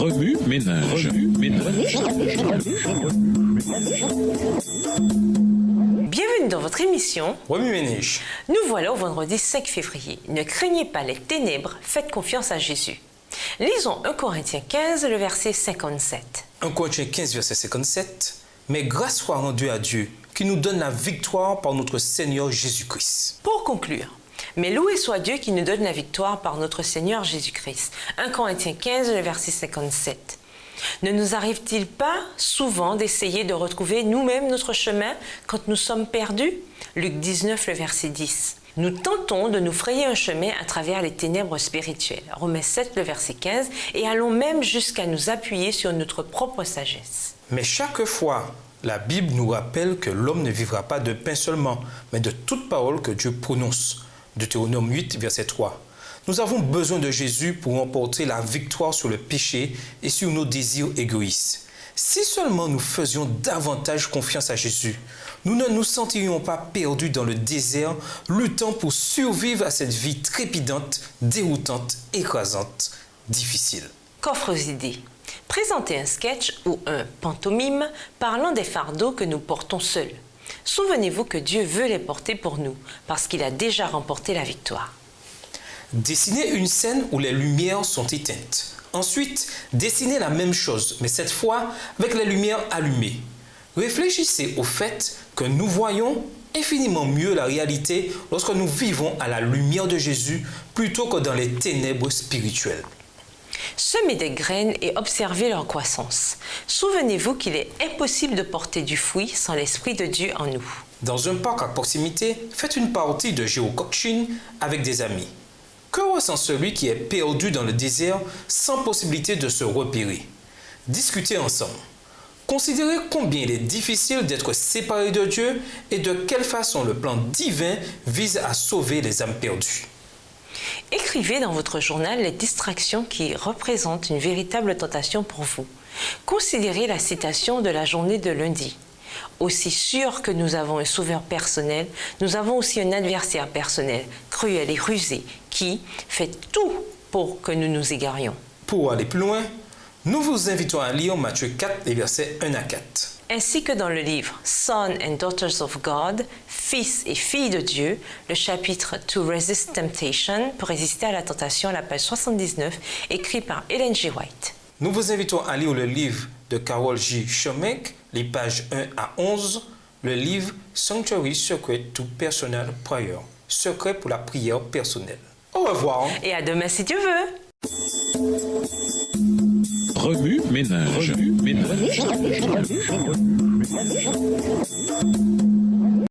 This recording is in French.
Remue ménage. Bienvenue dans votre émission Remue ménage. Nous voilà au vendredi 5 février. Ne craignez pas les ténèbres, faites confiance à Jésus. Lisons 1 Corinthiens 15, le verset 57. 1 Corinthiens 15, verset 57. Mais grâce soit rendue à Dieu, qui nous donne la victoire par notre Seigneur Jésus-Christ. Pour conclure, mais loué soit Dieu qui nous donne la victoire par notre Seigneur Jésus-Christ. 1 Corinthiens 15, le verset 57. Ne nous arrive-t-il pas souvent d'essayer de retrouver nous-mêmes notre chemin quand nous sommes perdus? Luc 19, le verset 10. Nous tentons de nous frayer un chemin à travers les ténèbres spirituelles. Romains 7, le verset 15. Et allons même jusqu'à nous appuyer sur notre propre sagesse. Mais chaque fois, la Bible nous rappelle que l'homme ne vivra pas de pain seulement, mais de toute parole que Dieu prononce. Deutéronome 8, verset 3. Nous avons besoin de Jésus pour remporter la victoire sur le péché et sur nos désirs égoïstes. Si seulement nous faisions davantage confiance à Jésus, nous ne nous sentirions pas perdus dans le désert, luttant pour survivre à cette vie trépidante, déroutante, écrasante, difficile. Qu'offre aux idées? Présentez un sketch ou un pantomime parlant des fardeaux que nous portons seuls. Souvenez-vous que Dieu veut les porter pour nous, parce qu'il a déjà remporté la victoire. Dessinez une scène où les lumières sont éteintes. Ensuite, dessinez la même chose, mais cette fois avec les lumières allumées. Réfléchissez au fait que nous voyons infiniment mieux la réalité lorsque nous vivons à la lumière de Jésus plutôt que dans les ténèbres spirituelles. Semez des graines et observez leur croissance. Souvenez-vous qu'il est impossible de porter du fruit sans l'Esprit de Dieu en nous. Dans un parc à proximité, faites une partie de géocoaching avec des amis. Que ressent celui qui est perdu dans le désert sans possibilité de se repérer? Discutez ensemble. Considérez combien il est difficile d'être séparé de Dieu et de quelle façon le plan divin vise à sauver les âmes perdues. Écrivez dans votre journal les distractions qui représentent une véritable tentation pour vous. Considérez la citation de la journée de lundi. Aussi sûr que nous avons un sauveur personnel, nous avons aussi un adversaire personnel, cruel et rusé, qui fait tout pour que nous nous égarions. Pour aller plus loin, nous vous invitons à lire Matthieu 4, les versets 1 à 4. Ainsi que dans le livre Sons and Daughters of God, Fils et filles de Dieu, le chapitre To Resist Temptation, pour résister à la tentation, à la page 79, écrit par Ellen G. White. Nous vous invitons à lire le livre de Carol J. Shomek, les pages 1 à 11, le livre Sanctuary Secret to Personal Prayer, secret pour la prière personnelle. Au revoir. Et à demain si Dieu veut. Remue ménage.